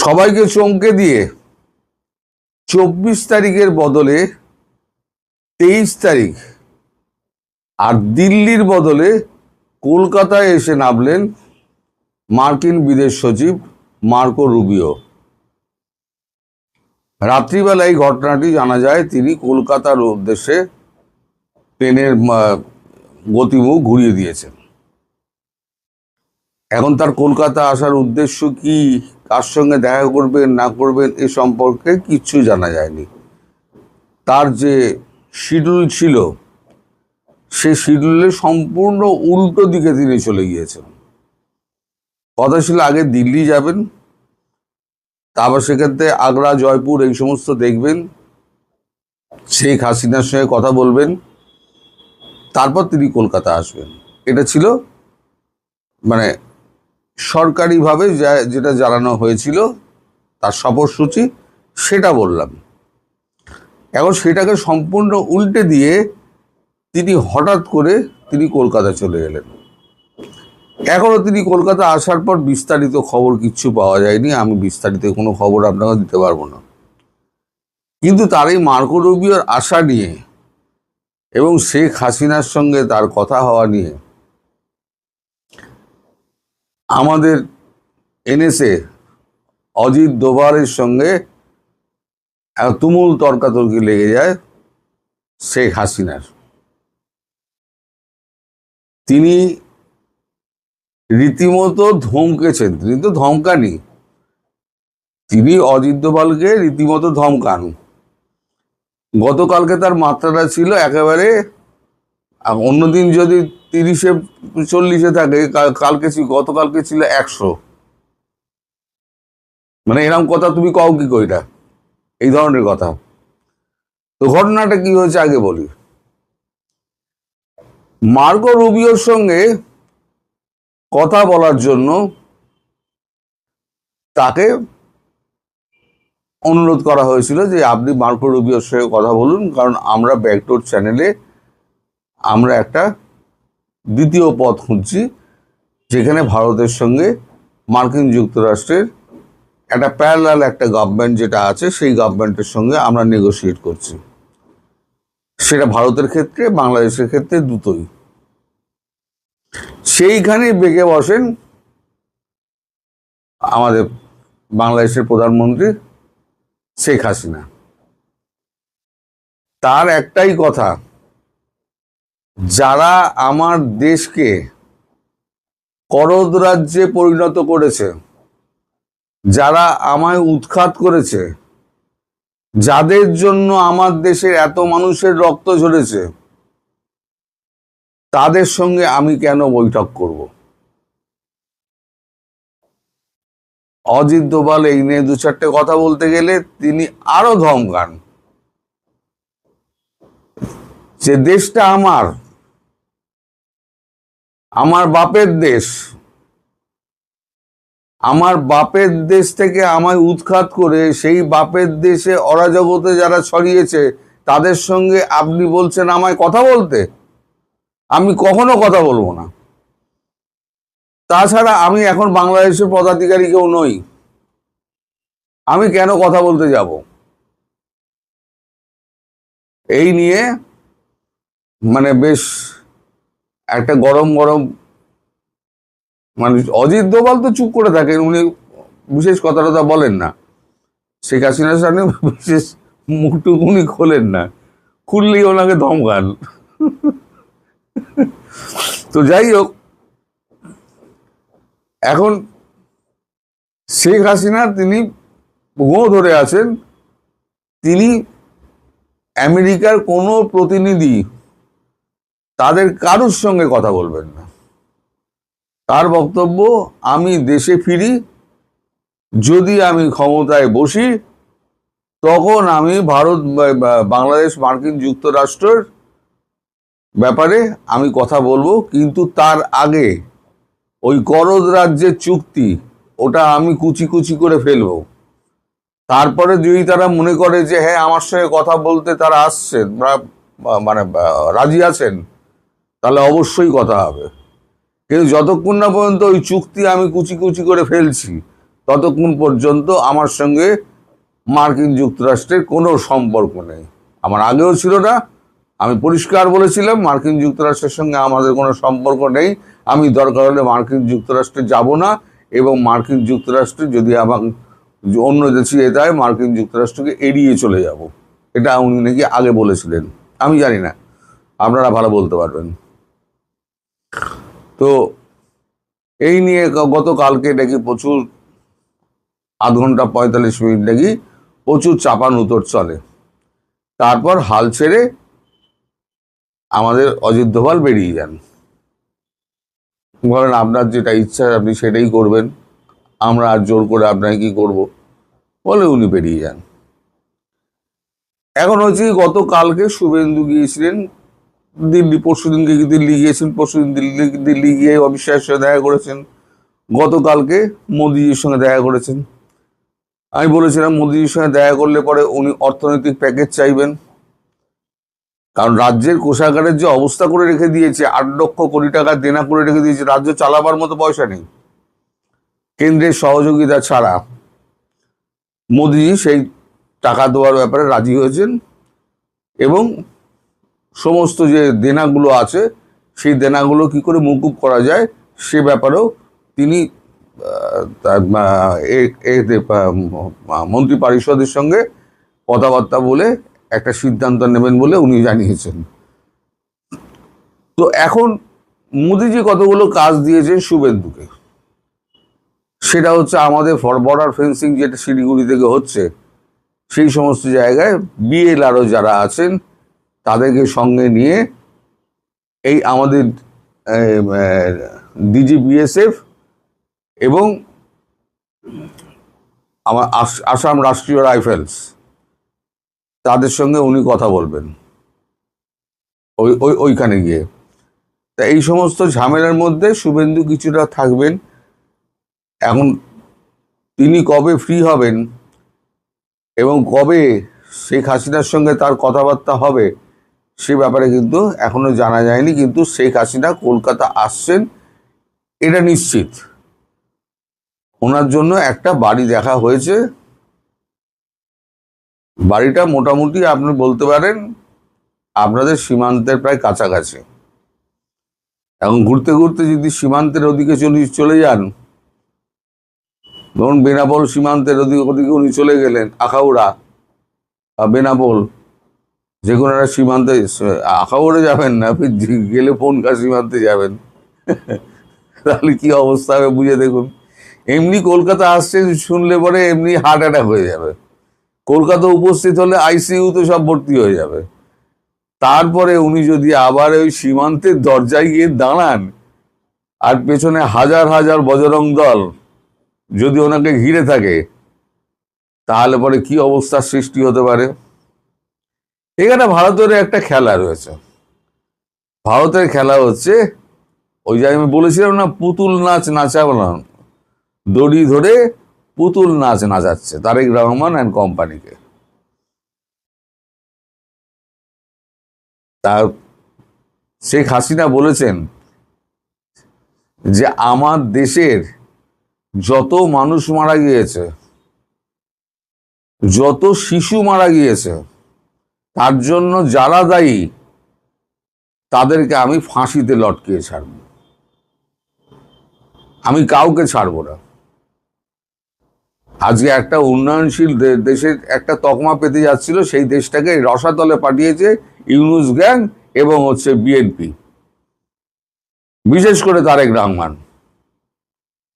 সবাইকে চমকে দিয়ে 24 তারিখের বদলে 23 তারিখ আর দিল্লির বদলে কলকাতায় এসে নামলেন মার্কিন বিদেশ সচিব মার্কো রুবিও। রাত্রিবেলা এই ঘটনাটি জানা যায়, তিনি কলকাতার উদ্দেশ্যে ট্রেনের গতিমুখ ঘুরিয়ে দিয়েছেন। এখন তার কলকাতা আসার উদ্দেশ্য কি, কার সঙ্গে দেখা করবেন না করবেন এ সম্পর্কে কিচ্ছু জানা যায়নি। তার যে শিডিউল ছিল সে শিডিউলের সম্পূর্ণ উল্টো দিকে তিনি চলে গিয়েছেন। কথা ছিল আগে দিল্লি যাবেন, তারপর সেক্ষেত্রে আগ্রা, জয়পুর এই সমস্ত দেখবেন, শেখ হাসিনার সঙ্গে কথা বলবেন, তারপর তিনি কলকাতা আসবেন। এটা ছিল মানে সরকারিভাবে যেটা জানানো হয়েছিল তার সফরসূচি, সেটা বললাম। এখন সেটাকে সম্পূর্ণ উল্টে দিয়ে তিনি হঠাৎ করে তিনি কলকাতা চলে এলেন। এখনও তিনি কলকাতা আসার পর বিস্তারিত খবর কিচ্ছু পাওয়া যায়নি, আমি বিস্তারিত কোনো খবর আপনাকে দিতে পারবো না। কিন্তু তার এই মার্কো রুবিওর আশা নিয়ে এবং শেখ হাসিনার সঙ্গে তার কথা হওয়া নিয়ে আমাদের এনএসএ অজিত দোভালের সঙ্গে তুমুল তর্কাতর্কি লেগে যায় শেখ হাসিনার। তিনি রীতিমতো ধমকেছেন, তিনি তো ধমকানি, তিনি অজিত দোভালকে রীতিমতো ধমকান। গতকালকে তার মাত্রাটা ছিল একেবারে, অন্যদিন যদি 30-40 থাকে, গতকালকে ছিল 100। মানে এরকম কথা তুমি কও কি কইটা, এই ধরনের কথা। তো ঘটনাটা কি হয়েছে আগে বলি। মার্কো রুবিওর সঙ্গে কথা বলার জন্য তাকে অনুরোধ করা হয়েছিল যে আপনি মার্কো রুবিওর সঙ্গে কথা বলুন, কারণ আমরা ব্যাকডোর চ্যানেলে আমরা একটা দ্বিতীয় পথ খুঁজছি, যেখানে ভারতের সঙ্গে মার্কিন যুক্তরাষ্ট্রের একটা প্যারালাল একটা গভর্নমেন্ট যেটা আছে, সেই গভর্নমেন্টের সঙ্গে আমরা নেগোশিয়েট করছি। সেটা ভারতের ক্ষেত্রে, বাংলাদেশের ক্ষেত্রে দুটোই। সেইখানে বেগে বসেন আমাদের বাংলাদেশের প্রধানমন্ত্রী শেখ হাসিনা। তার একটাই কথা, যারা আমার দেশকে করদ রাজ্যে পরিণত করেছে, যারা আমায় উৎখাত করেছে, যাদের জন্য আমার দেশের এত মানুষের রক্ত ঝরেছে, তাদের সঙ্গে আমি কেন বৈঠক করব? অজিত দোভাল এই নিয়ে 2-4টে কথা বলতে গেলে তিনি আরো ধমকান যে দেশটা আমার বাপের দেশ, আমার বাপের দেশ থেকে আমায় উৎখাত করে সেই বাপের দেশে অরাজকতা যারা ছড়িয়েছে তাদের সঙ্গে আপনি বলছেন আমায় কথা বলতে? আমি কখনো কথা বলবো না। তাছাড়া আমি এখন বাংলাদেশের পদাধিকারী কেউ নই, আমি কেন কথা বলতে যাব? এই নিয়ে মানে বেশ একটা গরম মানে অজিত দোভাল তো চুপ করে থাকেন, উনি বিশেষ কথা বলেন না। শেখ হাসিনার সামনে বিশেষ মুখটুক উনি খোলেন না, খুললেই ওনাকে ধমকান। তো যাই হোক, এখন শেখ হাসিনা তিনি ভুয়ো ধরে আছেন, তিনি আমেরিকার কোনো প্রতিনিধি তাদের কারোর সঙ্গে কথা বলবেন না। তার বক্তব্য, আমি দেশে ফিরি, যদি আমি ক্ষমতায় বসি তখন আমি বাংলাদেশ মার্কিন যুক্তরাষ্ট্রের ব্যাপারে আমি কথা বলবো, কিন্তু তার আগে ওই করদ রাজ্যের চুক্তি ওটা আমি কুচি করে ফেলবো। তারপরে যদি তারা মনে করে যে হ্যাঁ আমার সঙ্গে কথা বলতে তারা আসছেন, মানে রাজি আছেন, তাহলে অবশ্যই কথা হবে। কিন্তু যতক্ষণ না পর্যন্ত ওই চুক্তি আমি কুচি করে ফেলছি, ততক্ষণ পর্যন্ত আমার সঙ্গে মার্কিন যুক্তরাষ্ট্রের কোনো সম্পর্ক নেই। আমার আগেও ছিল না। আমি পরিষ্কার বলেছিলাম মার্কিন যুক্তরাষ্ট্রের সঙ্গে আমাদের কোনো সম্পর্ক নেই। আমি দরকার হলে মার্কিন যুক্তরাষ্ট্রে যাব না, এবং মার্কিন যুক্তরাষ্ট্রে যদি আমার অন্য দেশে যেতে হয় মার্কিন যুক্তরাষ্ট্রকে এড়িয়ে চলে যাব। এটা উনি নাকি আগে বলেছিলেন, আমি জানি না, আপনারা ভালো বলতে পারবেন। তো এই নিয়ে গতকালকে নাকি প্রচুর, আধ ঘন্টা 45 মিনিট নাকি প্রচুর চাপান উতর চলে। তারপর হাল ছেড়ে আমাদের অজিত দোভাল বেরিয়ে যান, বলেন আপনার যেটা ইচ্ছা আপনি সেটাই করবেন, আমরা আর জোর করে আপনাকে কি করব, বলে উনি বেরিয়ে যান। এখন হচ্ছে গতকালকে শুভেন্দু গিয়েছিলেন দিল্লি, পরশুদিনকে দিল্লি গিয়েছেন, পরশুদিন দিল্লি গিয়ে অমিত শাহের সঙ্গে দেখা করেছেন, গতকালকে মোদিজির সঙ্গে দেখা করেছেন। আমি বলেছিলাম মোদিজির সঙ্গে দেখা করলে পরে উনি অর্থনৈতিক প্যাকেজ চাইবেন, কারণ রাজ্যের কোষাগারের যে অবস্থা করে রেখে দিয়েছে, 8 লক্ষ কোটি টাকা দেনা করে রেখে দিয়েছে, রাজ্য চালাবার মতো পয়সা নেই কেন্দ্রের সহযোগিতা ছাড়া। মোদিজি সেই টাকা দেওয়ার ব্যাপারে রাজি হয়েছেন, এবং সমস্ত যে দেনাগুলো আছে সেই দেনাগুলো কি করে মকুব করা যায় সে ব্যাপারেও তিনি মন্ত্রী পরিষদের সঙ্গে কথাবার্তা বলে একটা সিদ্ধান্ত নেবেন বলে উনি জানিয়েছেন। তো এখন মোদিজি কতগুলো কাজ দিয়েছেন শুভেন্দুকে, সেটা হচ্ছে আমাদের বর্ডার ফেন্সিং যেটা শিলিগুড়ি থেকে হচ্ছে, সেই সমস্ত জায়গায় বিএলআরও যারা আছেন তাদেরকে সঙ্গে নিয়ে এই আমাদের ডিজিবিএসএফ এবং আমার আসাম রাষ্ট্রীয় রাইফেলস তাদের সঙ্গে উনি কথা বলবেন ওইখানে গিয়ে। তা এই সমস্ত ঝামেলার মধ্যে শুভেন্দু কিছুটা থাকবেন। এখন তিনি কবে ফ্রি হবেন এবং কবে শেখ হাসিনার সঙ্গে তার কথাবার্তা হবে সে ব্যাপারে কিন্তু এখনো জানা যায়নি, কিন্তু শেখ হাসিনা কলকাতা আসছেন এটা নিশ্চিত। ওনার জন্য একটা বাড়ি দেখা হয়েছে, বাড়িটা মোটামুটি আপনি বলতে পারেন আপনাদের সীমান্তের প্রায় কাছাকাছি। এখন ঘুরতে ঘুরতে যদি সীমান্তের ওদিকে চলে যান, ধরুন বেনাপোল সীমান্তের ওদিকে উনি চলে গেলেন, আখাউড়া বা বেনাপোল যে কোনো একটা সীমান্তে, আখাউড়ে যাবেন না, আপনি গেলে ফোনকা সীমান্তে যাবেন, তাহলে কি অবস্থা হবে বুঝে দেখুন। এমনি কলকাতা আসছে শুনলে পরে এমনি হার্ট অ্যাটাক হয়ে যাবে। কলকাতা উপস্থিত হলে আইসিইউতে সব ভর্তি হয়ে যাবে। তারপরে উনি যদি আবার ওই সীমান্তের দরজায় গিয়ে দাঁড়ান আর পেছনে হাজার হাজার বজরং দল যদি ওনাকে ঘিরে থাকে, তাহলে পরে কি অবস্থার সৃষ্টি হতে পারে। এখানে ভারতের একটা খেলা রয়েছে। ভারতের খেলা হচ্ছে ওই যে আমি বলেছিলাম না, পুতুল নাচ নাচাবলাম, দড়ি ধরে পুতুল নাচ নাচাচ্ছে তারেক রহমান অ্যান্ড কোম্পানিকে। তা শেখ হাসিনা বলেছেন যে আমার দেশের যত মানুষ মারা গিয়েছে, যত শিশু মারা গিয়েছে, তার জন্য যারা দায়ী তাদেরকে আমি ফাঁসিতে লটকিয়ে ছাড়ব, আমি কাউকে ছাড়ব না। আজকে একটা উন্নয়নশীল দেশের একটা তকমা পেতে যাচ্ছিল, সেই দেশটাকে রসাতলে পাঠিয়েছে ইউনূস গ্যাং এবং হচ্ছে বিএনপি, বিশেষ করে তারেক রহমান।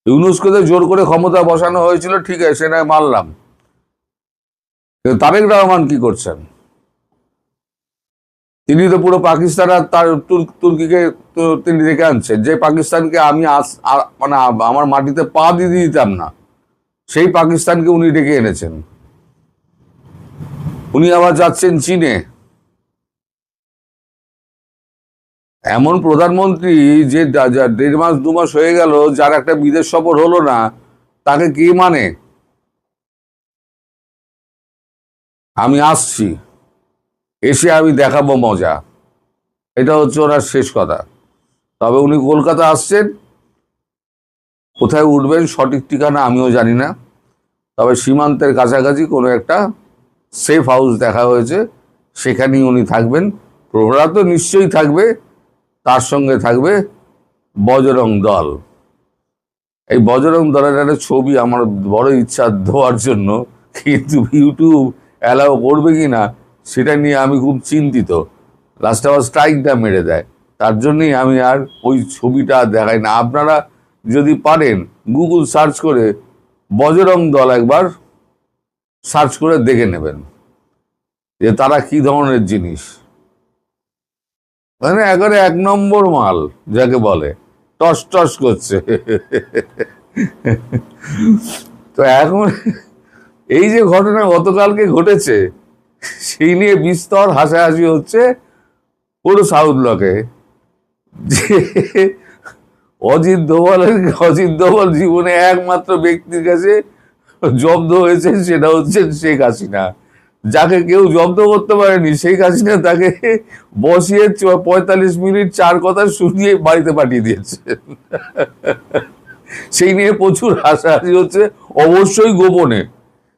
ইউনূসকে তো জোর করে ক্ষমতা বসানো হয়েছিল, ঠিক আছে, সেটা মানলাম, কিন্তু তারেক রহমান কি করছেন? তিনি তো পুরো পাকিস্তান আর তার তুর্কিকে তিনি রেখে আনছেন, যে পাকিস্তানকে আমি মানে আমার মাটিতে পা দিয়ে দিতাম না, সেই পাকিস্তানকে উনি ডেকে এনেছেন। উনি আবার যাচ্ছেন চীনে। এমন প্রধানমন্ত্রী যে 1.5 মাস 2 মাস হয়ে গেল, যার একটা বিদেশ সফর হলো না, তাকে কে মানে? আমি আসছি, এসে আমি দেখাবো মজা, এটা হচ্ছে ওনার শেষ কথা। তবে উনি কলকাতা আসছেন, কোথায় উঠবেন সঠিক ঠিকানা আমিও জানি না, তবে সীমান্তের কাছাকাছি কোনো একটা সেফ হাউস দেখা হয়েছে, সেখানেই উনি থাকবেন। প্রহরা তো নিশ্চয়ই থাকবে, তার সঙ্গে থাকবে বজরং দল। এই বজরং দলের একটা ছবি আমার বড় ইচ্ছা দেওয়ার জন্য, কিন্তু ইউটিউব অ্যালাউ করবে কি না সেটা নিয়ে আমি খুব চিন্তিত। লাস্টে আবার স্ট্রাইকটা মেরে দেয়, তার জন্যই আমি আর ওই ছবিটা দেখাই না। আপনারা যদি পারেন গুগল সার্চ করে বজরং দল একবার সার্চ করে দেখে নেবেন যে তারা কি ধরনের জিনিস। মানে একেবারে 1 নম্বর মাল যাকে বলে, টস টস করছে। তো এখন এই যে ঘটনা গতকালকে ঘটেছে, সেই নিয়ে বিস্তর হাসাহাসি হচ্ছে পুরো সাউথ ব্লকে, যে অজিত দোভাল জীবনে একমাত্র ব্যক্তির কাছে জব্দ হয়েছে, সেটা হচ্ছে শেখ হাসিনা। যাকে কেউ জব্দ করতে পারেনি, শেখ হাসিনা তাকে বসিয়ে 45 মিনিট 4 কথা শুনিয়ে বাড়িতে পাঠিয়ে দিয়েছে। সেই নিয়ে প্রচুর হাসাহাসি হচ্ছে, অবশ্যই গোপনে,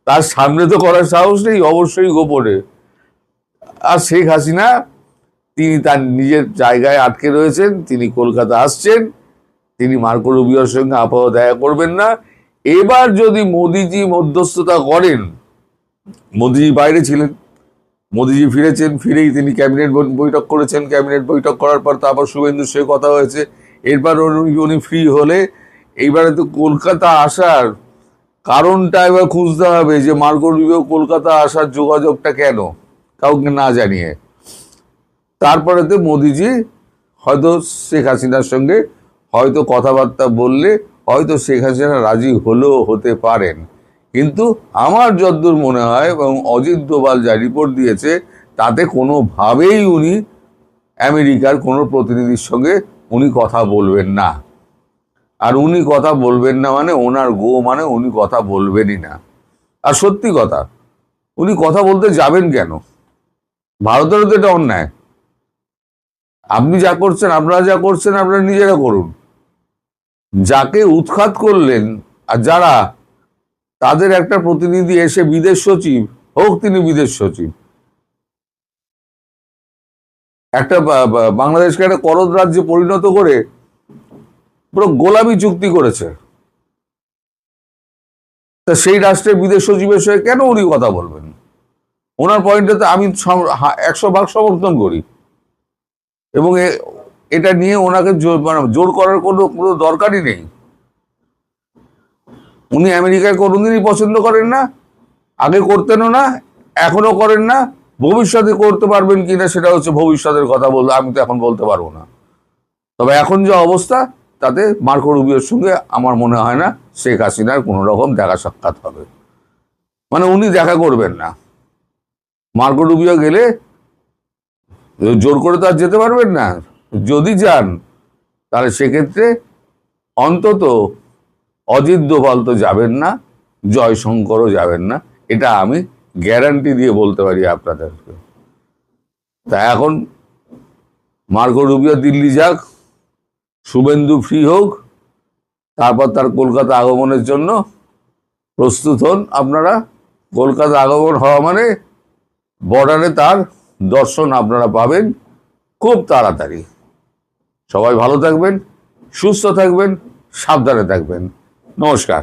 তার সামনে তো করার সাহস নেই, অবশ্যই গোপনে। আর শেখ হাসিনা তিনি তার নিজের জায়গায় আটকে রয়েছেন, তিনি কলকাতা আসছেন, তিনি মার্কো রুবিওর সঙ্গে আপাতত দেখা করবেন না। এবার যদি মোদিজি মধ্যস্থতা করেন, মোদিজি বাইরে ছিলেন, মোদিজি ফিরেছেন, ফিরেই তিনি ক্যাবিনেট বৈঠক করেছেন, ক্যাবিনেট বৈঠক করার পর তারপর শুভেন্দুর সঙ্গে কথা হয়েছে। এরপর উনি ফ্রি হলে এইবারে তো কলকাতা আসার কারণটা এবার খুঁজতে হবে, যে মার্কো রুবিও কলকাতা আসার যোগাযোগটা কেন, কাউকে না জানিয়ে। তারপরে তো মোদিজি হয়তো শেখ হাসিনার সঙ্গে হয়তো কথাবার্তা বললে হয়তো শেখ হাসিনা রাজি হলেও হতে পারেন। কিন্তু আমার যতদূর মনে হয়, এবং অজিত দোভাল যা রিপোর্ট দিয়েছে, তাতে কোনোভাবেই উনি আমেরিকার কোনো প্রতিনিধির সঙ্গে উনি কথা বলবেন না। আর উনি কথা বলবেন না মানে ওনার মানে উনি কথা বলবেনই না। আর সত্যি কথা, উনি কথা বলতে যাবেন কেন? ভারতেরও তো এটা অন্যায়। আপনি যা করছেন, আপনারা যা করছেন আপনারা নিজেরা করুন। যাকে উৎখাত করলেন আর যারা, তাদের একটা প্রতিনিধি এসে বিদেশ সচিব হোক, তিনি বিদেশ সচিব, একটা বাংলাদেশকে একটা করদ রাজ্যে পরিণত করে পুরো গোলামি চুক্তি করেছে। তা সেই রাষ্ট্রের বিদেশ সচিবের সঙ্গে কেন উনি কথা বলবেন? ওনার পয়েন্টটাতে আমি 100 ভাগ সমর্থন করি, এবং এটা নিয়ে ওনাকে জোর করার কোনো দরকারই নেই। উনি আমেরিকায় কোনোদিনই পছন্দ করেন না, আগে করতেনও না, এখনো করেন না, ভবিষ্যতে করতে পারবেন কিনা সেটা হচ্ছে ভবিষ্যতের কথা, আমি তো এখন বলতে পারবো না। তবে এখন যে অবস্থা, তাতে মার্কো রুবিওর সঙ্গে আমার মনে হয় না শেখ হাসিনার কোনো রকম দেখা সাক্ষাৎ হবে। মানে উনি দেখা করবেন না। মার্কো রুবিও গেলে জোর করে তো আর যেতে পারবেন না। যদি যান তাহলে সেক্ষেত্রে অন্তত অজিত দোভাল তো যাবেন না, জয়শঙ্করও যাবেন না, এটা আমি গ্যারান্টি দিয়ে বলতে পারি আপনাদেরকে। তা এখন মার্কো রুবিও দিল্লি যাক, শুভেন্দু ফ্রি হোক, তারপর তার কলকাতা আগমনের জন্য প্রস্তুত হন আপনারা। কলকাতা আগমন হওয়া মানে বর্ডারে তার দর্শন আপনারা পাবেন খুব তাড়াতাড়ি। সবাই ভালো থাকবেন, সুস্থ থাকবেন, সাবধানে থাকবেন। নমস্কার।